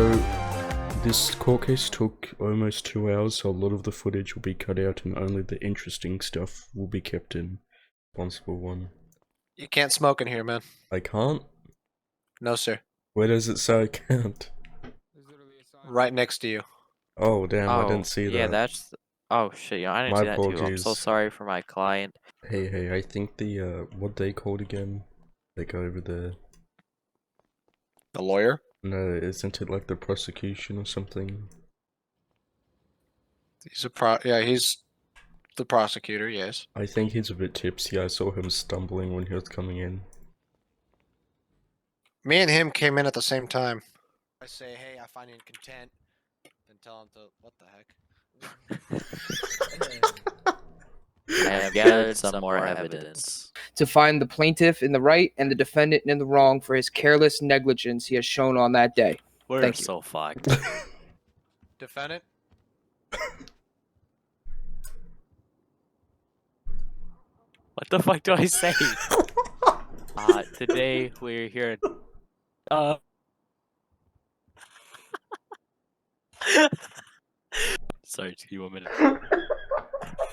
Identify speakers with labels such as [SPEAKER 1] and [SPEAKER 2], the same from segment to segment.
[SPEAKER 1] So, this court case took almost 2 hours, so a lot of the footage will be cut out and only the interesting stuff will be kept in. Responsible one.
[SPEAKER 2] You can't smoke in here, man.
[SPEAKER 1] I can't?
[SPEAKER 2] No, sir.
[SPEAKER 1] Where does it say I can't?
[SPEAKER 2] Right next to you.
[SPEAKER 1] Oh, damn, I didn't see
[SPEAKER 3] yeah,
[SPEAKER 1] that.
[SPEAKER 3] that's... Oh, shit, yeah, I didn't
[SPEAKER 1] My
[SPEAKER 3] see that too. I'm
[SPEAKER 1] apologies.
[SPEAKER 3] so sorry for my client.
[SPEAKER 1] Hey, I think the, what they called again? They go over there.
[SPEAKER 2] The lawyer?
[SPEAKER 1] No, isn't it like the prosecution or something?
[SPEAKER 2] He's he's the prosecutor, yes.
[SPEAKER 1] I think he's a bit tipsy. I saw him stumbling when he was coming in.
[SPEAKER 2] Me and him came in at the same time. I say, hey, I find you in content. Then tell him to, what the heck?
[SPEAKER 3] I have gathered some more evidence.
[SPEAKER 4] To find the plaintiff in the right and the defendant in the wrong for his careless negligence he has shown on that day.
[SPEAKER 3] We're
[SPEAKER 4] Thank you.
[SPEAKER 3] so fucked.
[SPEAKER 2] Defendant?
[SPEAKER 3] What the fuck do I say? Today we're here. Sorry, give you 1 minute.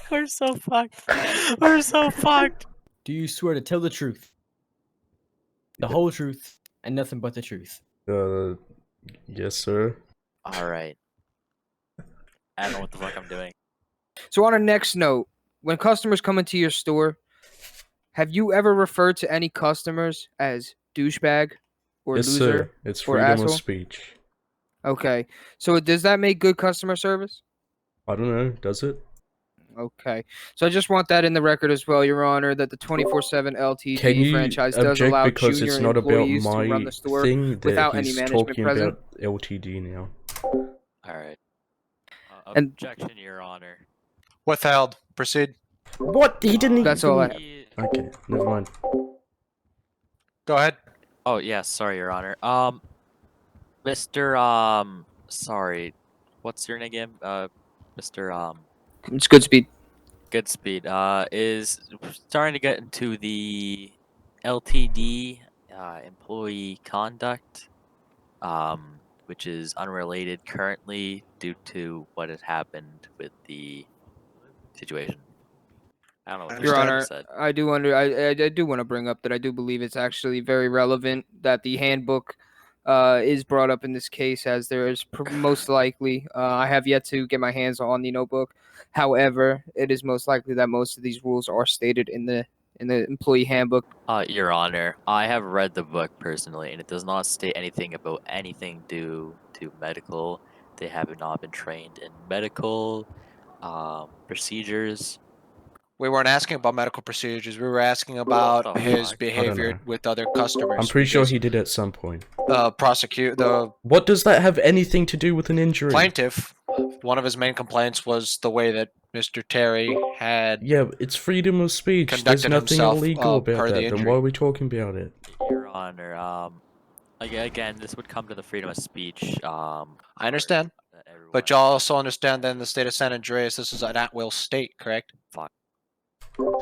[SPEAKER 3] We're so fucked. We're so fucked.
[SPEAKER 5] Do you swear to tell the truth, the whole truth, and nothing but the truth?
[SPEAKER 1] Yes, sir.
[SPEAKER 3] Alright. I don't know what the fuck I'm doing.
[SPEAKER 4] So on a next note, when customers come into your store, have you ever referred to any customers as douchebag or
[SPEAKER 1] Yes,
[SPEAKER 4] loser?
[SPEAKER 1] sir. It's
[SPEAKER 4] or
[SPEAKER 1] freedom of
[SPEAKER 4] asshole?
[SPEAKER 1] speech.
[SPEAKER 4] Okay. So does that make good customer service?
[SPEAKER 1] I don't know, does it?
[SPEAKER 4] Okay. So I just want that in the record as well, Your Honor, that the 24/7
[SPEAKER 1] Can
[SPEAKER 4] LTD
[SPEAKER 1] you
[SPEAKER 4] franchise does
[SPEAKER 1] object
[SPEAKER 4] allow
[SPEAKER 1] because
[SPEAKER 4] junior
[SPEAKER 1] it's not about
[SPEAKER 4] employees to run
[SPEAKER 1] my
[SPEAKER 4] the store
[SPEAKER 1] thing that
[SPEAKER 4] without any
[SPEAKER 1] he's
[SPEAKER 4] management
[SPEAKER 1] talking
[SPEAKER 4] present?
[SPEAKER 1] about LTD now.
[SPEAKER 3] Alright.
[SPEAKER 4] And-
[SPEAKER 3] Objection, Your Honor.
[SPEAKER 2] Withheld. Proceed.
[SPEAKER 1] What? He didn't
[SPEAKER 4] That's all I have.
[SPEAKER 1] Okay, never mind.
[SPEAKER 2] Go ahead.
[SPEAKER 3] Oh, yeah, sorry, Your Honor. Mr. Sorry. What's your name again? Mr.
[SPEAKER 4] It's good speed.
[SPEAKER 3] Goodspeed, is starting to get into the LTD, employee conduct, which is unrelated currently due to what had happened with the situation. I don't know what
[SPEAKER 4] Your
[SPEAKER 3] the
[SPEAKER 4] Honor,
[SPEAKER 3] said.
[SPEAKER 4] I do want to bring up that I do believe it's actually very relevant that the handbook is brought up in this case, as there is most likely, I have yet to get my hands on the notebook. However, it is most likely that most of these rules are stated in the employee handbook.
[SPEAKER 3] Your Honor, I have read the book personally, and it does not state anything about anything due to medical. They have not been trained in medical procedures.
[SPEAKER 2] We weren't asking about medical procedures. We were asking about
[SPEAKER 3] What the
[SPEAKER 2] his
[SPEAKER 3] fuck?
[SPEAKER 2] behavior
[SPEAKER 1] know.
[SPEAKER 2] with other customers.
[SPEAKER 1] I'm pretty sure
[SPEAKER 2] because
[SPEAKER 1] he did at some point.
[SPEAKER 2] the
[SPEAKER 1] What does that have anything to do with an injury?
[SPEAKER 2] plaintiff, one of his main complaints was the way that Mr. Terry had.
[SPEAKER 1] Yeah, it's freedom of speech. There's
[SPEAKER 2] Conducted
[SPEAKER 1] nothing
[SPEAKER 2] himself,
[SPEAKER 1] illegal
[SPEAKER 2] per
[SPEAKER 1] about
[SPEAKER 2] the
[SPEAKER 1] that. Then
[SPEAKER 2] injury.
[SPEAKER 1] why are we talking about it?
[SPEAKER 3] Your Honor, again, this would come to the freedom of speech.
[SPEAKER 2] I understand,
[SPEAKER 3] that everyone-
[SPEAKER 2] but y'all also understand that in the state of San Andreas, this is an at-will state, correct?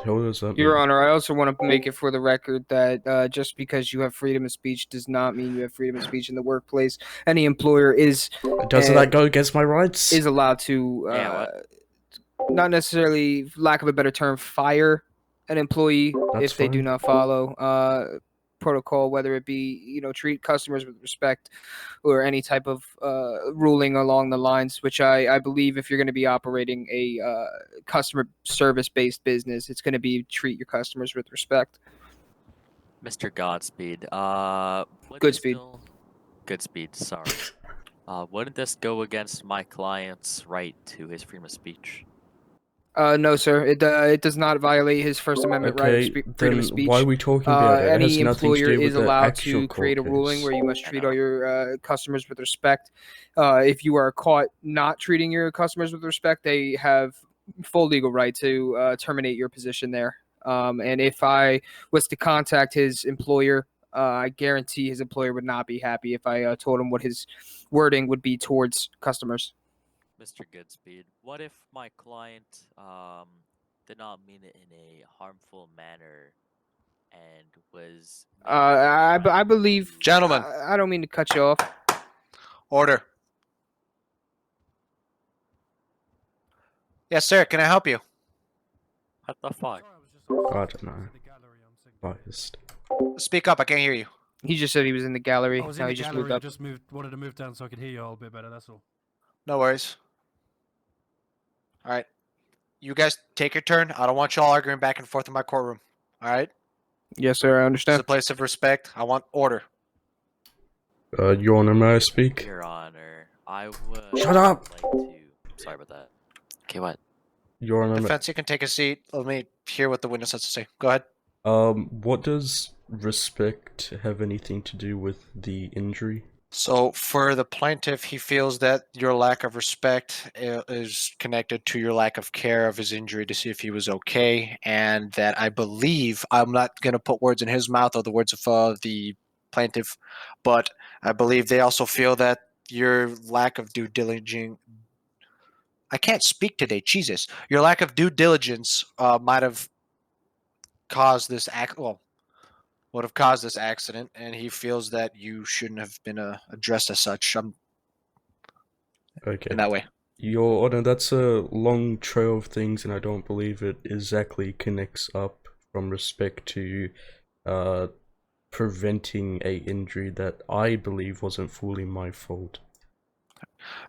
[SPEAKER 1] How does that
[SPEAKER 4] Your
[SPEAKER 1] mean?
[SPEAKER 4] Honor, I also want to make it for the record that just because you have freedom of speech does not mean you have freedom of speech in the workplace. Any employer
[SPEAKER 1] Doesn't that go against my rights?
[SPEAKER 4] is allowed to,
[SPEAKER 3] Yeah,
[SPEAKER 4] not necessarily, lack of a better term, fire an employee
[SPEAKER 1] That's
[SPEAKER 4] if they do
[SPEAKER 1] fine.
[SPEAKER 4] not follow protocol, whether it be, treat customers with respect or any type of ruling along the lines, which I believe if you're going to be operating a customer service based business, it's going to be treat your customers with respect.
[SPEAKER 3] Mr. Godspeed,
[SPEAKER 4] Goodspeed.
[SPEAKER 3] Goodspeed, sorry. Wouldn't this go against my client's right to his freedom of speech?
[SPEAKER 4] No, sir. It does not violate his First Amendment right
[SPEAKER 1] Okay,
[SPEAKER 4] of freedom
[SPEAKER 1] then
[SPEAKER 4] of speech.
[SPEAKER 1] why are we talking about it? It has
[SPEAKER 4] Any
[SPEAKER 1] nothing to
[SPEAKER 4] employer
[SPEAKER 1] do with
[SPEAKER 4] is
[SPEAKER 1] the
[SPEAKER 4] allowed
[SPEAKER 1] actual
[SPEAKER 4] to create a
[SPEAKER 1] court
[SPEAKER 4] ruling
[SPEAKER 1] case.
[SPEAKER 4] where you must
[SPEAKER 3] I
[SPEAKER 4] treat
[SPEAKER 3] know.
[SPEAKER 4] all your customers with respect. If you are caught not treating your customers with respect, they have full legal right to terminate your position there. And if I was to contact his employer, I guarantee his employer would not be happy if I told him what his wording would be towards customers.
[SPEAKER 3] Mr. Goodspeed, what if my client did not mean it in a harmful manner and was...
[SPEAKER 4] I believe...
[SPEAKER 2] Gentlemen.
[SPEAKER 4] I don't mean to cut you off.
[SPEAKER 2] Order. Yes, sir. Can I help you?
[SPEAKER 3] What the fuck?
[SPEAKER 1] I don't know. Biased.
[SPEAKER 2] Speak up. I can't hear you.
[SPEAKER 4] He just said he was in the gallery.
[SPEAKER 6] I was
[SPEAKER 4] Now
[SPEAKER 6] in
[SPEAKER 4] he
[SPEAKER 6] the
[SPEAKER 4] just
[SPEAKER 6] gallery.
[SPEAKER 4] moved
[SPEAKER 6] I
[SPEAKER 4] up.
[SPEAKER 6] just wanted to move down so I could hear you all a bit better. That's all.
[SPEAKER 2] No worries. All right. You guys take your turn. I don't want y'all arguing back and forth in my courtroom. All right?
[SPEAKER 4] Yes, sir. I
[SPEAKER 2] This
[SPEAKER 4] understand.
[SPEAKER 2] is a place of respect. I want order.
[SPEAKER 1] Your Honor, may I speak?
[SPEAKER 3] Your Honor, I would
[SPEAKER 1] Shut up!
[SPEAKER 3] like to. Sorry about that. Okay, what?
[SPEAKER 1] Your Honor,
[SPEAKER 2] Defense, you can take a seat. Let me hear what the witness has to say. Go ahead.
[SPEAKER 1] what does respect have anything to do with the injury?
[SPEAKER 2] So, for the plaintiff, he feels that your lack of respect is connected to your lack of care of his injury to see if he was okay, and that I believe, I'm not going to put words in his mouth or the words of the plaintiff, but I believe they also feel that your lack of due diligence. I can't speak today, Jesus. Your lack of due diligence might have caused this would have caused this accident, and he feels that you shouldn't have been addressed as such.
[SPEAKER 1] Okay.
[SPEAKER 2] In that way.
[SPEAKER 1] Your Honor, that's a long trail of things, and I don't believe it exactly connects up from respect to preventing a injury that I believe wasn't fully my fault.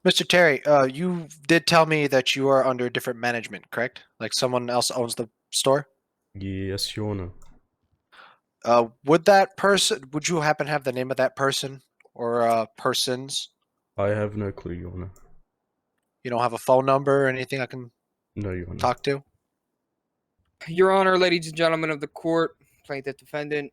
[SPEAKER 2] Mr. Terry, you did tell me that you are under different management, correct? Like someone else owns the store?
[SPEAKER 1] Yes, Your Honor.
[SPEAKER 2] Would you happen to have the name of that person or persons?
[SPEAKER 1] I have no clue, Your Honor.
[SPEAKER 2] You don't have a phone number or anything I can
[SPEAKER 1] No, Your Honor.
[SPEAKER 2] talk to?
[SPEAKER 4] Your Honor, ladies and gentlemen of the court, plaintiff defendant.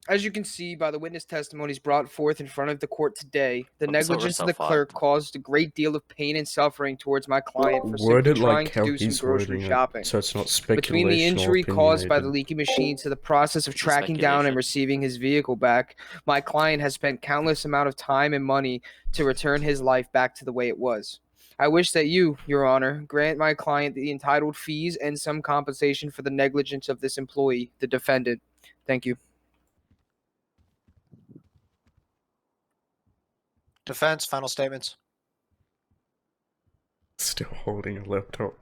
[SPEAKER 4] As you can see by the witness testimonies brought forth in front of the court today, the
[SPEAKER 3] So we're
[SPEAKER 4] negligence
[SPEAKER 3] so
[SPEAKER 4] of the clerk
[SPEAKER 3] fucked.
[SPEAKER 4] caused a great deal of pain and suffering towards my client for
[SPEAKER 1] Word
[SPEAKER 4] simply
[SPEAKER 1] it
[SPEAKER 4] trying
[SPEAKER 1] like
[SPEAKER 4] to
[SPEAKER 1] how
[SPEAKER 4] do some
[SPEAKER 1] he's
[SPEAKER 4] grocery
[SPEAKER 1] wording
[SPEAKER 4] shopping.
[SPEAKER 1] it, so it's not speculation
[SPEAKER 4] Between the injury
[SPEAKER 1] or
[SPEAKER 4] caused by the
[SPEAKER 1] opinionated.
[SPEAKER 4] leaky machine to the process of
[SPEAKER 3] This is
[SPEAKER 4] tracking down and
[SPEAKER 3] speculation.
[SPEAKER 4] receiving his vehicle back, my client has spent countless amount of time and money to return his life back to the way it was. I wish that you, Your Honor, grant my client the entitled fees and some compensation for the negligence of this employee, the defendant. Thank you.
[SPEAKER 2] Defense, final statements.
[SPEAKER 1] Still holding a laptop.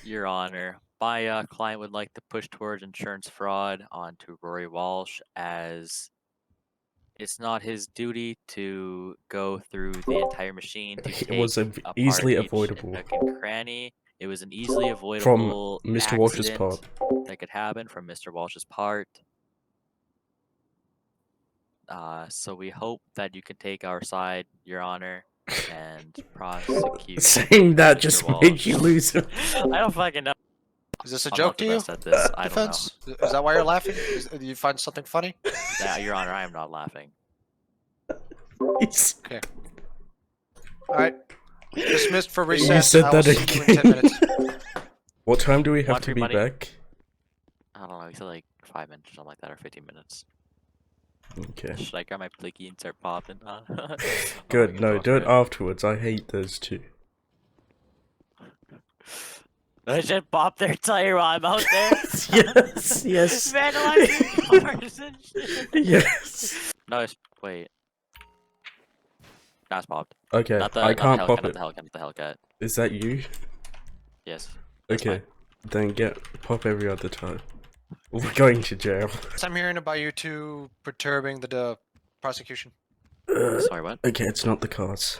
[SPEAKER 3] Your Honor, my client would like to push towards insurance fraud onto Rory Walsh, as it's not his duty to go through the entire machine to
[SPEAKER 1] It
[SPEAKER 3] take
[SPEAKER 1] was
[SPEAKER 3] apart
[SPEAKER 1] easily
[SPEAKER 3] each
[SPEAKER 1] avoidable.
[SPEAKER 3] nook and cranny. It was an easily
[SPEAKER 1] From
[SPEAKER 3] avoidable
[SPEAKER 1] Mr. Walsh's
[SPEAKER 3] accident
[SPEAKER 1] part.
[SPEAKER 3] that could happen from Mr. Walsh's part. So we hope that you can take our side, Your Honor, and prosecute.
[SPEAKER 1] Saying that
[SPEAKER 3] Mr.
[SPEAKER 1] just
[SPEAKER 3] Walsh.
[SPEAKER 1] made you lose it.
[SPEAKER 3] I don't fucking know.
[SPEAKER 2] Is this a
[SPEAKER 3] I'm
[SPEAKER 2] joke
[SPEAKER 3] not the
[SPEAKER 2] to you?
[SPEAKER 3] best at this. I don't know.
[SPEAKER 2] Defense? Is that why you're laughing? Do you find something funny?
[SPEAKER 3] Yeah, Your Honor, I am not laughing.
[SPEAKER 1] He's-
[SPEAKER 2] All right. Dismissed for
[SPEAKER 1] You
[SPEAKER 2] recess.
[SPEAKER 1] said
[SPEAKER 2] I will
[SPEAKER 1] that
[SPEAKER 2] see you in 10 minutes.
[SPEAKER 1] What time do we have
[SPEAKER 3] Want
[SPEAKER 1] to
[SPEAKER 3] free
[SPEAKER 1] be
[SPEAKER 3] money?
[SPEAKER 1] back?
[SPEAKER 3] I don't know. He said like 5 minutes or something like that, or 15 minutes.
[SPEAKER 1] Okay.
[SPEAKER 3] Should I grab my blicky and start popping?
[SPEAKER 1] Good, no, do it afterwards. I hate those two.
[SPEAKER 3] I should pop their tire while I'm out there.
[SPEAKER 1] Yes, yes.
[SPEAKER 3] Vandalizing cars and shit.
[SPEAKER 1] Yes.
[SPEAKER 3] No, wait. That's popped.
[SPEAKER 1] Okay,
[SPEAKER 3] Not the,
[SPEAKER 1] I
[SPEAKER 3] not the
[SPEAKER 1] can't
[SPEAKER 3] Hellcat,
[SPEAKER 1] pop
[SPEAKER 3] not
[SPEAKER 1] it.
[SPEAKER 3] the Hellcat, not the Hellcat.
[SPEAKER 1] Is that you?
[SPEAKER 3] Yes. That's
[SPEAKER 1] Okay, then pop every other time. We're going to jail.
[SPEAKER 2] I'm hearing about you two perturbing the prosecution.
[SPEAKER 3] Sorry, what?
[SPEAKER 1] Okay, it's not the cards.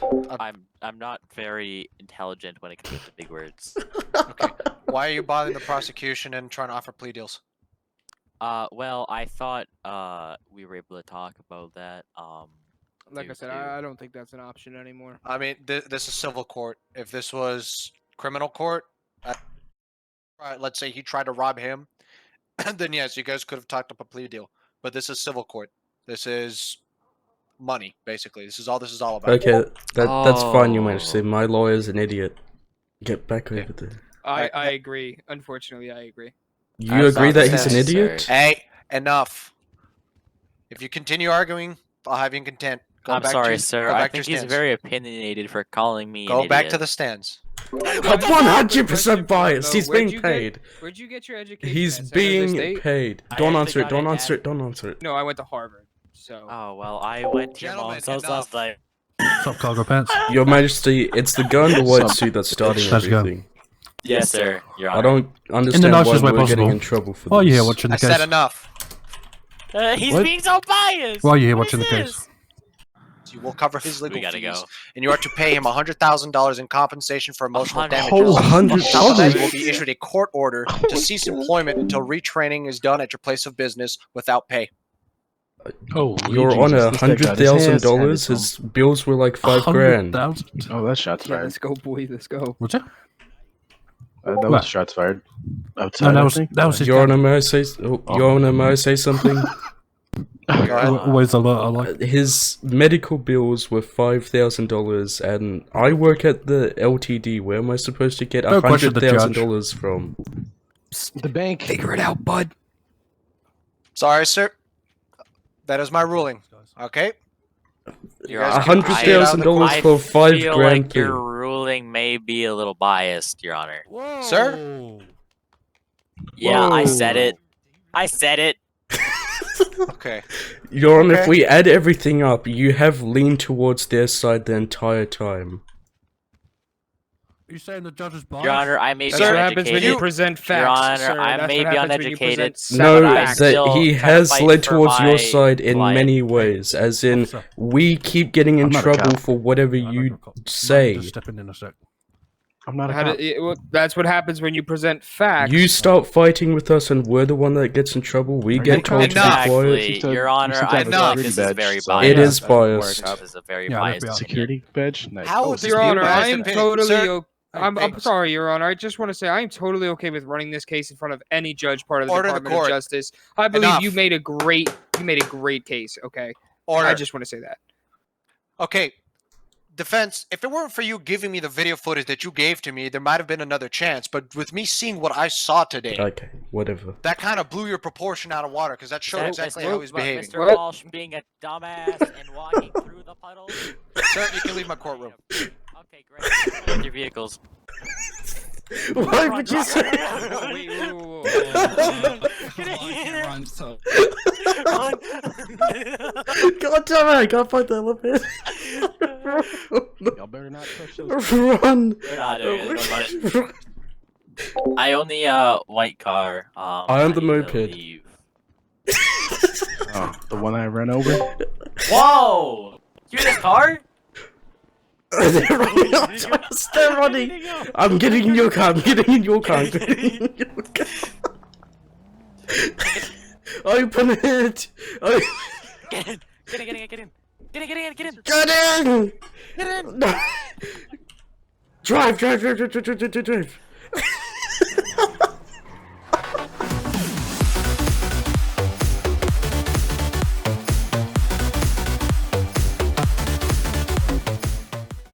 [SPEAKER 3] I'm not very intelligent when it comes to big words.
[SPEAKER 2] Okay. Why are you bothering the prosecution and trying to offer plea deals?
[SPEAKER 3] Well, I thought we were able to talk about that.
[SPEAKER 4] Like I
[SPEAKER 3] due
[SPEAKER 4] said,
[SPEAKER 3] to-
[SPEAKER 4] I don't think that's an option anymore.
[SPEAKER 2] I mean, this is civil court. If this was criminal court, let's say he tried to rob him, then yes, you guys could have talked up a plea deal. But this is civil court. This is money, basically. This is all about.
[SPEAKER 1] Okay, that's fine, Your Majesty.
[SPEAKER 3] Oh.
[SPEAKER 1] My lawyer's an idiot. Get back over there.
[SPEAKER 4] I
[SPEAKER 2] Alright,
[SPEAKER 4] agree. Unfortunately, I agree.
[SPEAKER 1] You
[SPEAKER 3] That's
[SPEAKER 1] agree
[SPEAKER 3] not
[SPEAKER 1] that he's an
[SPEAKER 3] necessary.
[SPEAKER 1] idiot?
[SPEAKER 2] Hey, enough. If you continue arguing, I'll have you in contempt. Go
[SPEAKER 3] I'm
[SPEAKER 2] back
[SPEAKER 3] sorry,
[SPEAKER 2] to,
[SPEAKER 3] sir.
[SPEAKER 2] Go
[SPEAKER 3] I
[SPEAKER 2] back to
[SPEAKER 3] think
[SPEAKER 2] your
[SPEAKER 3] he's
[SPEAKER 2] stands.
[SPEAKER 3] very opinionated for calling me
[SPEAKER 2] Go
[SPEAKER 3] an
[SPEAKER 2] back to
[SPEAKER 3] idiot.
[SPEAKER 2] the stands.
[SPEAKER 1] I'm 100% biased. He's being paid.
[SPEAKER 4] Where'd you get your education?
[SPEAKER 1] He's
[SPEAKER 4] at? San Jose
[SPEAKER 1] being
[SPEAKER 4] State?
[SPEAKER 1] paid.
[SPEAKER 3] I
[SPEAKER 1] Don't
[SPEAKER 3] actually
[SPEAKER 1] answer it.
[SPEAKER 3] got
[SPEAKER 1] Don't
[SPEAKER 3] it
[SPEAKER 1] answer
[SPEAKER 3] at-
[SPEAKER 1] it. Don't answer it.
[SPEAKER 4] No, I went to Harvard. So
[SPEAKER 3] Oh well, I went to your
[SPEAKER 2] Gentlemen,
[SPEAKER 3] mom's house
[SPEAKER 2] enough.
[SPEAKER 3] last night.
[SPEAKER 6] Stop cargo pants.
[SPEAKER 1] Your Majesty, it's the guy in the white suit that's starting
[SPEAKER 6] Let's go.
[SPEAKER 1] everything.
[SPEAKER 3] Yes, sir. Your
[SPEAKER 1] I
[SPEAKER 3] Honor.
[SPEAKER 1] don't understand
[SPEAKER 6] nicest
[SPEAKER 1] why
[SPEAKER 6] way
[SPEAKER 1] we're getting
[SPEAKER 6] possible.
[SPEAKER 1] in trouble for
[SPEAKER 6] Why are you
[SPEAKER 1] this.
[SPEAKER 6] here watching the
[SPEAKER 2] I
[SPEAKER 6] case?
[SPEAKER 2] said enough.
[SPEAKER 3] He's
[SPEAKER 6] What?
[SPEAKER 3] being so biased.
[SPEAKER 6] Why are you here
[SPEAKER 3] What
[SPEAKER 6] watching
[SPEAKER 3] is
[SPEAKER 6] the
[SPEAKER 3] this?
[SPEAKER 6] case?
[SPEAKER 2] You will cover his legal
[SPEAKER 3] We gotta
[SPEAKER 2] fees,
[SPEAKER 3] go.
[SPEAKER 2] and you are to pay him $100,000 in compensation for emotional damages.
[SPEAKER 1] $100,000?
[SPEAKER 2] On top of that, you will be issued a court order to cease employment until retraining is done at your place of business without pay.
[SPEAKER 7] Oh,
[SPEAKER 1] Your Honor, $100,000? His bills were like $5,000.
[SPEAKER 6] 100,000.
[SPEAKER 7] Oh, that's shots
[SPEAKER 4] yeah,
[SPEAKER 7] fired.
[SPEAKER 4] let's go, boy. Let's go.
[SPEAKER 6] What's that?
[SPEAKER 7] That
[SPEAKER 6] What?
[SPEAKER 7] was shots fired. Outside,
[SPEAKER 6] No,
[SPEAKER 7] I
[SPEAKER 6] that was
[SPEAKER 7] think.
[SPEAKER 6] his
[SPEAKER 1] Your
[SPEAKER 6] cat.
[SPEAKER 1] Honor, may I say? Your Honor, may I say something?
[SPEAKER 2] Go ahead.
[SPEAKER 6] Always a lot. I like.
[SPEAKER 1] His medical bills were $5,000, and I work at the LTD. Where am I supposed to get
[SPEAKER 6] Don't question the
[SPEAKER 1] $100,000 from?
[SPEAKER 7] The bank.
[SPEAKER 4] Figure it out, bud.
[SPEAKER 2] Sorry, sir. That is my ruling. Okay. You
[SPEAKER 3] Your
[SPEAKER 2] guys
[SPEAKER 3] Honor,
[SPEAKER 2] can proceed out of the
[SPEAKER 1] $100,000
[SPEAKER 2] court.
[SPEAKER 1] for
[SPEAKER 3] I feel
[SPEAKER 1] $5,000
[SPEAKER 3] like your
[SPEAKER 1] thing.
[SPEAKER 3] ruling may be a little biased, Your Honor.
[SPEAKER 6] Whoa.
[SPEAKER 2] Sir?
[SPEAKER 3] Yeah, I said
[SPEAKER 7] Whoa.
[SPEAKER 3] it. I said it.
[SPEAKER 2] Okay.
[SPEAKER 1] Your Honor, if
[SPEAKER 2] Okay.
[SPEAKER 1] we add everything up, you have leaned towards their side the entire time.
[SPEAKER 6] Are you saying the judge is biased?
[SPEAKER 3] Your Honor, I may
[SPEAKER 2] That's
[SPEAKER 3] be
[SPEAKER 4] That's what
[SPEAKER 3] uneducated.
[SPEAKER 4] happens when you present facts,
[SPEAKER 3] Honor,
[SPEAKER 4] sir.
[SPEAKER 3] I
[SPEAKER 4] That's
[SPEAKER 3] may
[SPEAKER 4] what
[SPEAKER 3] be
[SPEAKER 4] happens when you
[SPEAKER 3] uneducated.
[SPEAKER 4] present
[SPEAKER 1] No,
[SPEAKER 3] but I'm
[SPEAKER 1] that
[SPEAKER 3] still
[SPEAKER 1] he
[SPEAKER 3] trying to
[SPEAKER 1] has
[SPEAKER 3] fight
[SPEAKER 1] led
[SPEAKER 3] for
[SPEAKER 1] towards your
[SPEAKER 3] my
[SPEAKER 1] side in
[SPEAKER 3] client.
[SPEAKER 1] many ways, as in,
[SPEAKER 6] Officer,
[SPEAKER 1] we keep getting in
[SPEAKER 7] I'm not a
[SPEAKER 1] trouble
[SPEAKER 7] cop.
[SPEAKER 1] for whatever
[SPEAKER 6] I'm not
[SPEAKER 1] you
[SPEAKER 6] a cop. I'm
[SPEAKER 1] say.
[SPEAKER 6] just stepping in a sec.
[SPEAKER 7] I'm not a
[SPEAKER 4] How
[SPEAKER 7] cop.
[SPEAKER 4] that's what happens when you present facts.
[SPEAKER 1] You start fighting with us and we're the one that gets in trouble, we
[SPEAKER 7] Are
[SPEAKER 1] get
[SPEAKER 7] you
[SPEAKER 1] told to be
[SPEAKER 2] Enough.
[SPEAKER 1] quiet.
[SPEAKER 3] Exactly,
[SPEAKER 7] You
[SPEAKER 3] Your
[SPEAKER 7] said-
[SPEAKER 3] Honor.
[SPEAKER 7] you said
[SPEAKER 3] I
[SPEAKER 7] that
[SPEAKER 3] think
[SPEAKER 7] was
[SPEAKER 2] Enough.
[SPEAKER 3] this is
[SPEAKER 7] security
[SPEAKER 3] very
[SPEAKER 7] badge, so
[SPEAKER 3] biased.
[SPEAKER 1] It is
[SPEAKER 7] that would
[SPEAKER 1] biased.
[SPEAKER 7] work.
[SPEAKER 3] This is a very
[SPEAKER 6] Yeah,
[SPEAKER 3] biased
[SPEAKER 6] that's
[SPEAKER 3] opinion.
[SPEAKER 7] Security badge? Nice.
[SPEAKER 2] How
[SPEAKER 7] Oh,
[SPEAKER 2] would this
[SPEAKER 4] Your
[SPEAKER 2] be
[SPEAKER 4] Honor,
[SPEAKER 2] biased
[SPEAKER 4] I am
[SPEAKER 2] opinion?
[SPEAKER 4] totally.
[SPEAKER 2] Sir?
[SPEAKER 4] I'm sorry, Your Honor. I just want to say I am totally okay with running this case in front of any judge, part of the
[SPEAKER 2] Order the
[SPEAKER 4] Department of
[SPEAKER 2] court.
[SPEAKER 4] Justice. I believe
[SPEAKER 2] Enough.
[SPEAKER 4] you made a great case. Okay,
[SPEAKER 2] Order.
[SPEAKER 4] I just want to say that.
[SPEAKER 2] Okay. Defense, if it weren't for you giving me the video footage that you gave to me, there might have been another chance. But with me seeing what I saw today,
[SPEAKER 1] Okay, whatever.
[SPEAKER 2] that kind of blew your proportion out of water because that showed exactly how he was behaving.
[SPEAKER 3] Mr.
[SPEAKER 4] What?
[SPEAKER 3] Walsh being a dumbass and walking through the puddles.
[SPEAKER 2] Sir, you can leave my courtroom.
[SPEAKER 3] Okay, great. With your vehicles.
[SPEAKER 1] Why would you say
[SPEAKER 3] Run.
[SPEAKER 1] God damn it, I can't find the elevator.
[SPEAKER 7] Y'all better not touch those.
[SPEAKER 1] Run!
[SPEAKER 3] We're not doing it. I own the white car.
[SPEAKER 1] I own the
[SPEAKER 3] need to
[SPEAKER 1] moped.
[SPEAKER 3] leave.
[SPEAKER 7] Oh, the one I ran over?
[SPEAKER 3] Whoa! You in this car?
[SPEAKER 1] They're running after us, they're running! I'm getting in your car, I'm getting in your car, I'm getting in your car. Open it!
[SPEAKER 3] Get in! Get in! Get in! Get in! Get in! Get in! Get in!
[SPEAKER 1] Get in!
[SPEAKER 3] Get in!
[SPEAKER 1] No. Drive!